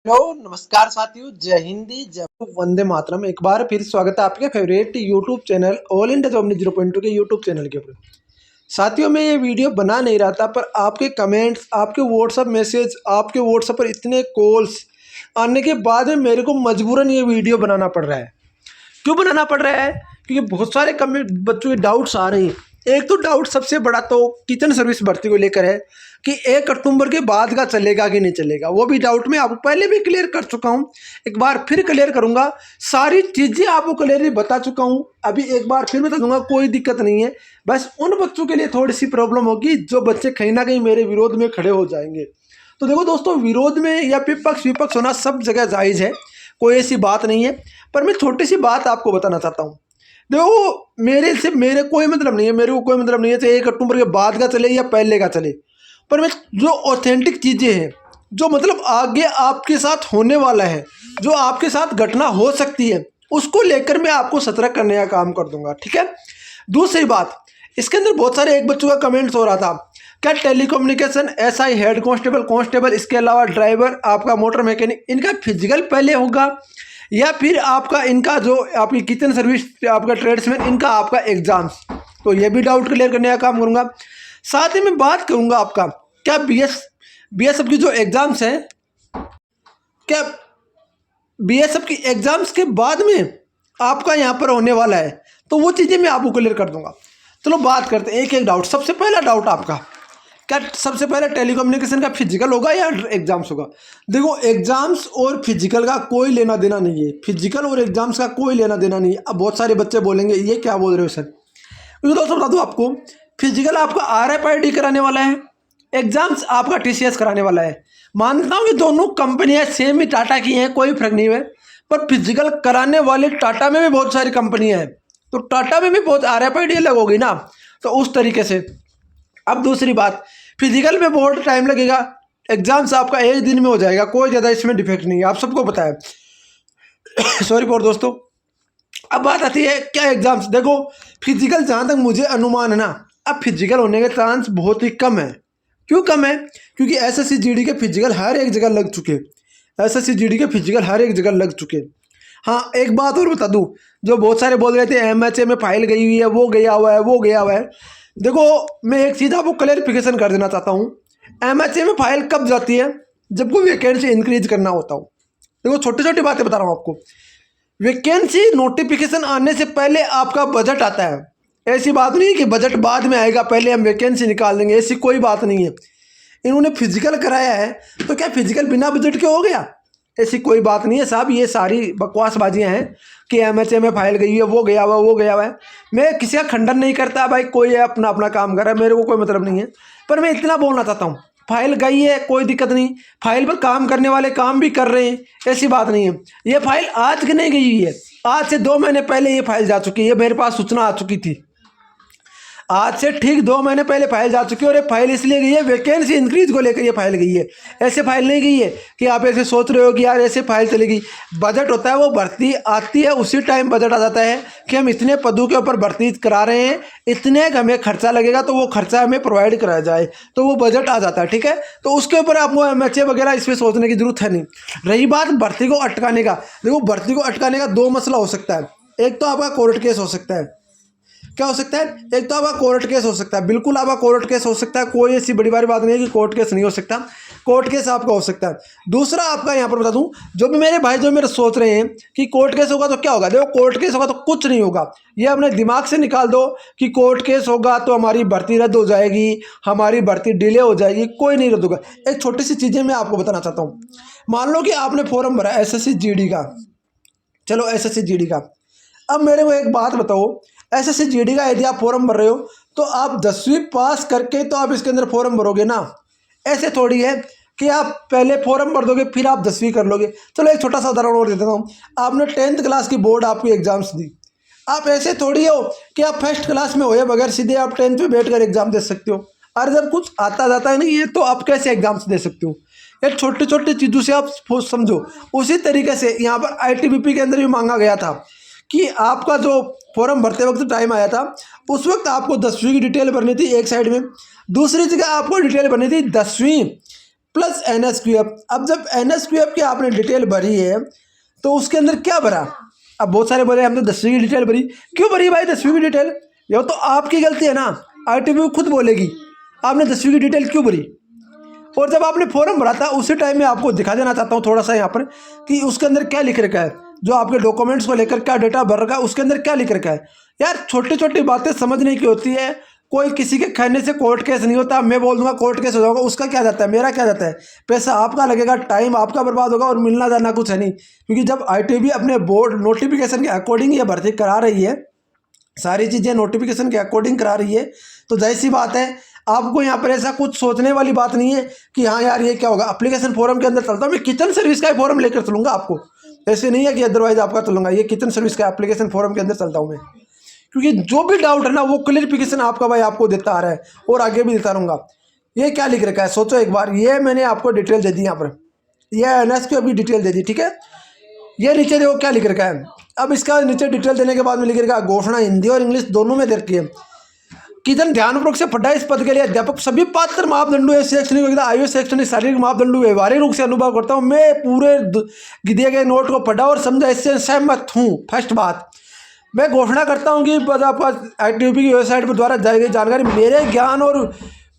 Hello नमस्कार साथियों, जय हिंदी जय वंदे मातरम। एक बार फिर स्वागत है आपके favourite YouTube channel all India job 0.2 के यूट्यूब चैनल के ऊपर। साथियों, मैं ये वीडियो बना नहीं रहा था, पर आपके कमेंट्स, आपके व्हाट्सअप मैसेज, आपके व्हाट्सअप पर इतने कॉल्स आने के बाद में मेरे को मजबूरन ये वीडियो बनाना पड़ रहा है। क्यों बनाना पड़ रहा है? क्योंकि बहुत सारे बच्चों के डाउट्स आ रहे हैं। एक तो डाउट सबसे बड़ा तो किचन सर्विस भर्ती को लेकर है कि 1 अक्टूबर के बाद का चलेगा कि नहीं चलेगा। वो भी डाउट मैं आपको पहले भी क्लियर कर चुका हूँ, एक बार फिर क्लियर करूँगा। सारी चीज़ें आपको क्लियरली बता चुका हूँ, अभी एक बार फिर बता दूंगा, कोई दिक्कत नहीं है। बस उन बच्चों के लिए थोड़ी सी प्रॉब्लम होगी जो बच्चे कहीं ना कहीं मेरे विरोध में खड़े हो जाएंगे। तो देखो दोस्तों, विरोध में या विपक्ष विपक्ष होना सब जगह जायज़ है, कोई ऐसी बात नहीं है। पर मैं छोटी सी बात आपको बताना चाहता हूँ। देखो, मेरे कोई मतलब नहीं है, मेरे को कोई मतलब नहीं है चाहे 1 अक्टूबर के बाद का चले या पहले का चले। पर मैं जो ऑथेंटिक चीज़ें हैं, जो मतलब आगे आपके साथ होने वाला है, जो आपके साथ घटना हो सकती है, उसको लेकर मैं आपको सतर्क करने का काम कर दूंगा, ठीक है। दूसरी बात, इसके अंदर बहुत सारे एक बच्चों का कमेंट्स हो रहा था, क्या telecommunication SI head constable constable इसके अलावा ड्राइवर आपका मोटर मैकेनिक इनका फिजिकल पहले होगा या फिर आपका इनका जो आपकी किचन सर्विस आपका ट्रेड्समैन इनका आपका एग्जाम्स। तो ये भी डाउट क्लियर करने का काम करूंगा। साथ ही मैं बात करूंगा आपका क्या बीएसएफ की जो एग्जाम्स हैं, क्या बीएसएफ की एग्जाम्स के बाद में आपका यहाँ पर होने वाला है, तो वो चीज़ें मैं आपको क्लियर कर दूंगा। चलो बात करते हैं एक एक डाउट। सबसे पहला डाउट आपका, क्या सबसे पहले टेलीकम्युनिकेशन का फिजिकल होगा या एग्जाम्स होगा? देखो, एग्जाम्स और फिजिकल का कोई लेना देना नहीं है, फिजिकल और एग्जाम्स का कोई लेना देना नहीं है। अब बहुत सारे बच्चे बोलेंगे ये क्या बोल रहे हो सर, क्योंकि दोस्तों बता दूं आपको, फिजिकल आपका RFID कराने वाला है, एग्जाम्स आपका TCS कराने वाला है। मानता हूँ कि दोनों कंपनियां सेम ही टाटा की हैं, कोई फर्क नहीं है, पर फिजिकल कराने वाले टाटा में भी बहुत सारी कंपनियां हैं, तो टाटा में भी बहुत RFID अलग होगी ना, तो उस तरीके से। अब दूसरी बात, फिजिकल में बहुत टाइम लगेगा, एग्जाम्स आपका एक दिन में हो जाएगा, कोई ज़्यादा इसमें डिफेक्ट नहीं है, आप सबको पता है। सॉरी फॉर दोस्तों। अब बात आती है क्या एग्जाम्स। देखो, फिजिकल जहाँ तक मुझे अनुमान है ना, अब फिजिकल होने के चांस बहुत ही कम है। क्यों कम है? क्योंकि SSC GD के फिजिकल हर एक जगह लग चुके, SSC GD के फिजिकल हर एक जगह लग चुके। हाँ, एक बात और बता दूं, जो बहुत सारे बोल रहे थे MHA में फाइल गई हुई है, वो गया हुआ है, वो गया हुआ है। देखो, मैं एक चीज़ आपको क्लैरिफिकेशन कर देना चाहता हूँ। MHA में फाइल कब जाती है? जब कोई वैकेंसी इंक्रीज करना होता हो। देखो, छोटी छोटी बातें बता रहा हूँ आपको। वैकेंसी नोटिफिकेशन आने से पहले आपका बजट आता है। ऐसी बात नहीं है कि बजट बाद में आएगा पहले हम वैकेंसी निकाल देंगे, ऐसी कोई बात नहीं है। इन्होंने फिजिकल कराया है तो क्या फिजिकल बिना बजट के हो गया? ऐसी कोई बात नहीं है साहब, ये सारी बकवासबाजियां हैं कि MHA में फाइल गई है, वो गया हुआ, वो गया हुआ है। मैं किसी का खंडन नहीं करता भाई, कोई अपना अपना काम कर रहा है, मेरे को कोई मतलब नहीं है। पर मैं इतना बोलना चाहता हूँ, फाइल गई है कोई दिक्कत नहीं, फाइल पर काम करने वाले काम भी कर रहे हैं, ऐसी बात नहीं है। ये फाइल आज की नहीं गई हुई है, आज से 2 महीने पहले ये फाइल जा चुकी है, मेरे पास सूचना आ चुकी थी। आज से ठीक 2 महीने पहले फाइल जा चुकी है, और ये फाइल इसलिए गई है वैकेंसी इंक्रीज को लेकर ये फाइल गई है। ऐसे फाइल नहीं गई है कि आप ऐसे सोच रहे हो कि यार ऐसे फाइल चलेगी। बजट होता है, वो भर्ती आती है उसी टाइम बजट आ जाता है कि हम इतने पदों के ऊपर भर्ती करा रहे हैं, इतने हमें खर्चा लगेगा, तो वो खर्चा हमें प्रोवाइड कराया जाए, तो वो बजट आ जाता है, ठीक है। तो उसके ऊपर आपको MHA वगैरह इसमें सोचने की जरूरत है नहीं। रही बात भर्ती को अटकाने का, देखो भर्ती को अटकाने का 2 मसला हो सकता है। एक तो आपका कोर्ट केस हो सकता है। क्या हो सकता है? एक तो आपका कोर्ट केस हो सकता है, बिल्कुल आपका कोर्ट केस हो सकता है, कोई ऐसी बड़ी बात नहीं है कि कोर्ट केस नहीं हो सकता, कोर्ट केस आपका हो सकता है। दूसरा आपका यहाँ पर बता दूं, जो भी मेरे भाई जो मेरे सोच रहे हैं कि कोर्ट केस होगा तो क्या होगा, देखो कोर्ट केस होगा तो कुछ नहीं होगा। ये अपने दिमाग से निकाल दो कि कोर्ट केस होगा तो हमारी भर्ती रद्द हो जाएगी, हमारी भर्ती डिले हो जाएगी, कोई नहीं रद्द होगा। एक छोटी सी चीज़ें मैं आपको बताना चाहता हूँ। मान लो कि आपने फॉर्म भरा SSC GD का, चलो SSC GD का। अब मेरे को एक बात बताओ, SSC GD का यदि आप फॉर्म भर रहे हो तो आप 10वीं पास करके तो आप इसके अंदर फॉर्म भरोगे ना। ऐसे थोड़ी है कि आप पहले फॉर्म भर दोगे फिर आप 10वीं कर लोगे। चलो एक छोटा सा उदाहरण और देता हूँ। आपने 10th क्लास की बोर्ड आपकी एग्जाम्स दी, आप ऐसे थोड़ी हो कि आप फर्स्ट क्लास में होए बगैर सीधे आप 10th में बैठ कर एग्जाम दे सकते हो। और जब कुछ आता जाता है नहीं है तो आप कैसे एग्जाम्स दे सकते हो? ये छोटी छोटी चीज़ों से आप समझो। उसी तरीके से यहाँ पर ITBP के अंदर भी मांगा गया था कि आपका जो फॉर्म भरते वक्त टाइम आया था, उस वक्त आपको 10वीं की डिटेल भरनी थी एक साइड में, दूसरी जगह आपको डिटेल भरनी थी 10वीं प्लस NSQF। अब जब NSQF की आपने डिटेल भरी है तो उसके अंदर क्या भरा? अब बहुत सारे बोले हमने 10वीं की डिटेल भरी। क्यों भरी भाई 10वीं की डिटेल? ये तो आपकी गलती है ना, ITBP खुद बोलेगी आपने 10वीं की डिटेल क्यों भरी। और जब आपने फॉर्म भरा था उसी टाइम में आपको दिखा देना चाहता हूँ थोड़ा सा यहाँ पर कि उसके अंदर क्या लिख रखा है, जो आपके डॉक्यूमेंट्स को लेकर क्या डेटा भर रखा है उसके अंदर क्या लिख रखा है। यार छोटी छोटी बातें समझने की होती है। कोई किसी के कहने से कोर्ट केस नहीं होता। मैं बोल दूंगा कोर्ट केस हो जाऊंगा, उसका क्या जाता है, मेरा क्या जाता है, पैसा आपका लगेगा, टाइम आपका बर्बाद होगा और मिलना जाना कुछ है नहीं। क्योंकि जब ITBP अपने बोर्ड नोटिफिकेशन के अकॉर्डिंग ये भर्ती करा रही है, सारी चीज़ें नोटिफिकेशन के अकॉर्डिंग करा रही है, तो जाहिर सी बात है आपको यहाँ पर ऐसा कुछ सोचने वाली बात नहीं है कि हाँ यार ये क्या होगा। एप्लीकेशन फॉर्म के अंदर चलता हूँ मैं, किचन सर्विस का फॉर्म लेकर चलूँगा आपको, ऐसे नहीं है कि अदरवाइज आपका चलूँगा। ये किचन सर्विस का एप्लीकेशन फॉर्म के अंदर चलता हूँ मैं, क्योंकि जो भी डाउट है ना वो क्लियरिफिकेशन आपका भाई आपको देता आ रहा है और आगे भी देता रहूँगा। ये क्या लिख रखा है सोचो एक बार, ये मैंने आपको डिटेल दे दी यहाँ पर, ये NSQF की डिटेल दे दी, ठीक है। ये नीचे देखो क्या लिख रखा है। अब इसका नीचे डिटेल देने के बाद में लिख रखा है घोषणा हिंदी और इंग्लिश दोनों में दे रखी है। किधर ध्यानपूर्वक से पढ़ा, इस पद के लिए अध्यापक सभी पात्र मापदंडों शैक्षणिक आयु शैक्षणिक शारीरिक मापदंडों व्यवहारिक रूप से अनुभव करता हूँ। मैं पूरे दिए गए नोट को पढ़ा और समझा, इससे सहमत हूँ। फर्स्ट बात, मैं घोषणा करता हूँ कि ITBP की वेबसाइट पर द्वारा दी गई जानकारी मेरे ज्ञान और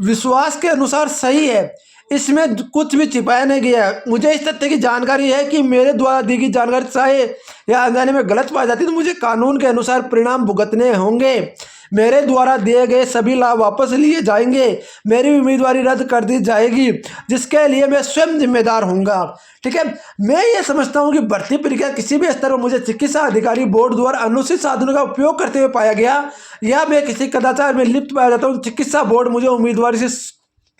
विश्वास के अनुसार सही है, इसमें कुछ भी छिपाया नहीं गया है। मुझे इस तथ्य की जानकारी है कि मेरे द्वारा दी गई जानकारी चाहे या अनजाने में गलत पाई जाती तो मुझे कानून के अनुसार परिणाम भुगतने होंगे। मेरे द्वारा दिए गए सभी लाभ वापस लिए जाएंगे, मेरी उम्मीदवारी रद्द कर दी जाएगी, जिसके लिए मैं स्वयं जिम्मेदार होऊंगा। ठीक है, मैं ये समझता हूँ कि भर्ती प्रक्रिया किसी भी स्तर पर मुझे चिकित्सा अधिकारी बोर्ड द्वारा अनुचित साधनों का उपयोग करते हुए पाया गया या मैं किसी कदाचार में लिप्त पाया जाता हूँ, चिकित्सा बोर्ड मुझे उम्मीदवारी से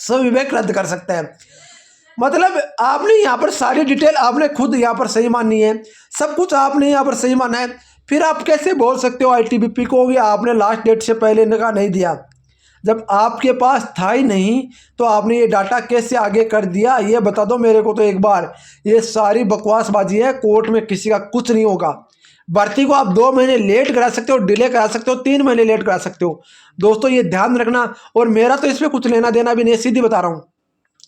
सविवेक रद्द कर सकता है। मतलब आपने यहाँ पर सारी डिटेल आपने खुद यहाँ पर सही माननी है, सब कुछ आपने यहाँ पर सही माना है। फिर आप कैसे बोल सकते हो ITBP को कि आपने लास्ट डेट से पहले इनका नहीं दिया, जब आपके पास था ही नहीं तो आपने ये डाटा कैसे आगे कर दिया, ये बता दो मेरे को तो एक बार। ये सारी बकवासबाजी है, कोर्ट में किसी का कुछ नहीं होगा। भर्ती को आप 2 महीने लेट करा सकते हो, डिले करा सकते हो, 3 महीने लेट करा सकते हो। दोस्तों ये ध्यान रखना, और मेरा तो इसमें कुछ लेना देना भी नहीं, सीधी बता रहा हूँ।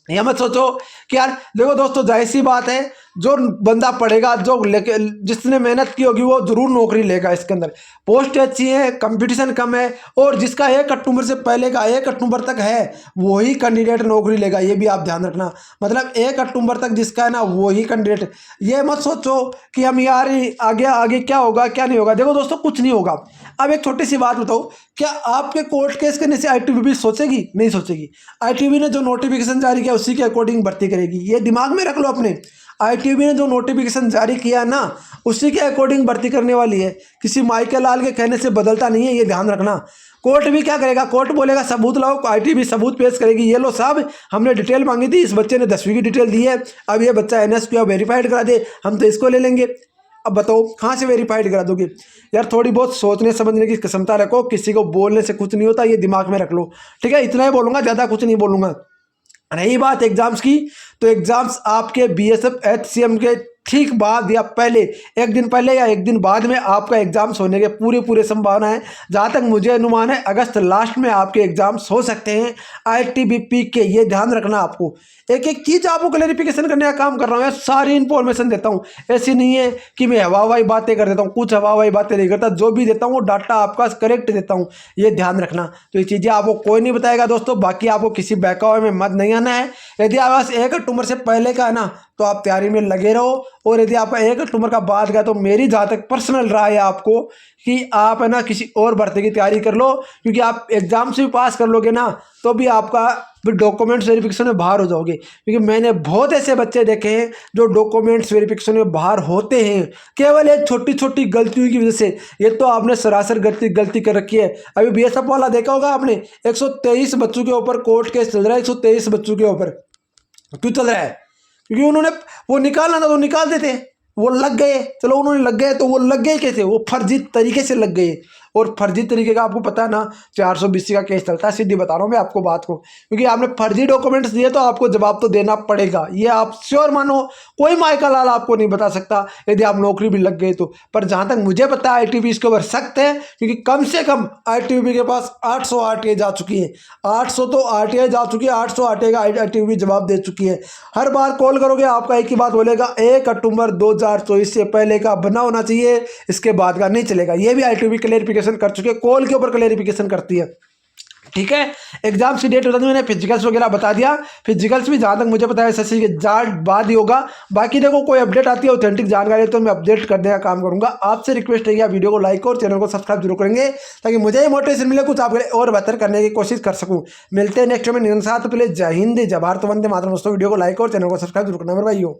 यह मत सोचो कि यार देखो दोस्तों, जाहिर सी बात है जो बंदा पढ़ेगा, जो लेके जिसने मेहनत की होगी वो जरूर नौकरी लेगा। इसके अंदर पोस्ट अच्छी है, कंपटीशन कम है, और जिसका 1 अक्टूबर से पहले का 1 अक्टूबर तक है वही कैंडिडेट नौकरी लेगा। ये भी आप ध्यान रखना, मतलब 1 अक्टूबर तक जिसका है ना वही कैंडिडेट। ये मत सोचो कि हम यार आगे आगे क्या होगा क्या नहीं होगा। देखो दोस्तों कुछ नहीं होगा। अब एक छोटी सी बात बताओ, क्या आपके कोर्ट केस करने से ITBP सोचेगी? नहीं सोचेगी। ITBP ने जो नोटिफिकेशन जारी किया उसी के अकॉर्डिंग भर्ती करेगी, ये दिमाग में रख लो अपने। ITBP ने जो नोटिफिकेशन जारी किया ना उसी के अकॉर्डिंग भर्ती करने वाली है, किसी माइकल लाल के कहने से बदलता नहीं है, ये ध्यान रखना। कोर्ट भी क्या करेगा, कोर्ट बोलेगा सबूत लाओ, ITBP सबूत पेश करेगी, ये लो साहब हमने डिटेल मांगी थी, इस बच्चे ने 10वीं की डिटेल दी है, अब ये बच्चा NSQF वेरीफाइड करा दे, हम तो इसको ले लेंगे। अब बताओ कहाँ से वेरीफाइड करा दोगे? यार थोड़ी बहुत सोचने समझने की क्षमता रखो, किसी को बोलने से कुछ नहीं होता, ये दिमाग में रख लो। ठीक है, इतना ही बोलूँगा, ज़्यादा कुछ नहीं बोलूँगा। रही बात एग्जाम्स की, तो एग्जाम्स आपके BSF HCM के ठीक बाद या पहले, एक दिन पहले या एक दिन बाद में आपका एग्जाम्स होने के पूरे संभावना है। जहाँ तक मुझे अनुमान है अगस्त लास्ट में आपके एग्जाम्स हो सकते हैं ITBP के, ये ध्यान रखना। आपको एक एक चीज़ आपको क्लैरिफिकेशन करने का काम कर रहा हूँ यार, सारी इन्फॉर्मेशन देता हूँ। ऐसी नहीं है कि मैं हवाई बातें कर देता हूँ, कुछ हवाई बातें नहीं करता, जो भी देता हूँ वो डाटा आपका करेक्ट देता हूँ, ये ध्यान रखना। तो ये चीज़ें आपको कोई नहीं बताएगा दोस्तों। बाकी आपको किसी बहकावे में मत नहीं आना है। यदि आप 1 अक्टूबर से पहले का है ना तो आप तैयारी में लगे रहो, और यदि आपका 1 अक्टूबर का बाद का, तो मेरी जहाँ तक पर्सनल राय है आपको कि आप है ना किसी और भर्ती की तैयारी कर लो, क्योंकि आप एग्जाम से भी पास कर लोगे ना तो भी आपका फिर डॉक्यूमेंट्स वेरिफिकेशन में बाहर हो जाओगे। क्योंकि मैंने बहुत ऐसे बच्चे देखे हैं जो डॉक्यूमेंट्स वेरिफिकेशन में बाहर होते हैं केवल एक छोटी छोटी गलतियों की वजह से। ये तो आपने सरासर गलती कर रखी है। अभी BSF वाला देखा होगा आपने, 123 बच्चों के ऊपर कोर्ट केस चल रहा है, 123 बच्चों के ऊपर। क्यों चल रहा है? क्योंकि उन्होंने वो निकालना था तो निकाल देते, वो लग गए, चलो उन्होंने लग गए तो वो लग गए कैसे, वो फर्जी तरीके से लग गए, और फर्जी तरीके का आपको पता है ना 420 का केस चलता है। सीधी बता रहा हूँ मैं आपको बात को, क्योंकि आपने फर्जी डॉक्यूमेंट्स दिए तो आपको जवाब तो देना पड़ेगा, ये आप श्योर मानो। कोई माइका लाल आपको नहीं बता सकता यदि आप नौकरी भी लग गए तो। पर जहां तक मुझे पता है ITV इसके ऊपर सख्त है, क्योंकि कम से कम ITV के पास 800 RTI जा चुकी है। 800 तो RTI जा चुकी है, 800 RTI का ITV जवाब दे चुकी है। हर बार कॉल करोगे आपका एक ही बात बोलेगा, 1 अक्टूबर 2024 से पहले का बना होना चाहिए, इसके बाद का नहीं चलेगा। ये भी ITV क्लेरिफिकेशन कर चुके हैं, कॉल के ऊपर क्लेरिफिकेशन करती है। ठीक है, एग्जाम्स की डेट बता दी मैंने, फिजिकल्स वगैरह बता दिया। फिजिकल्स भी जहाँ तक मुझे पता है SSC के जाट बाद ही होगा। बाकी देखो कोई अपडेट आती है ऑथेंटिक जानकारी तो मैं अपडेट करने का काम करूंगा। आपसे रिक्वेस्ट है कि आप वीडियो को लाइक और चैनल को सब्सक्राइब जरूर करेंगे, ताकि मुझे ये मोटिवेशन मिले कुछ आपके लिए और बेहतर करने की कोशिश कर सकूँ। मिलते हैं नेक्स्ट में निरंतर। पहले जय हिंद, जय भारत, वंदे मातरम। दोस्तों वीडियो को लाइक और चैनल को सब्सक्राइब जरूर करना मेरे भाइयों।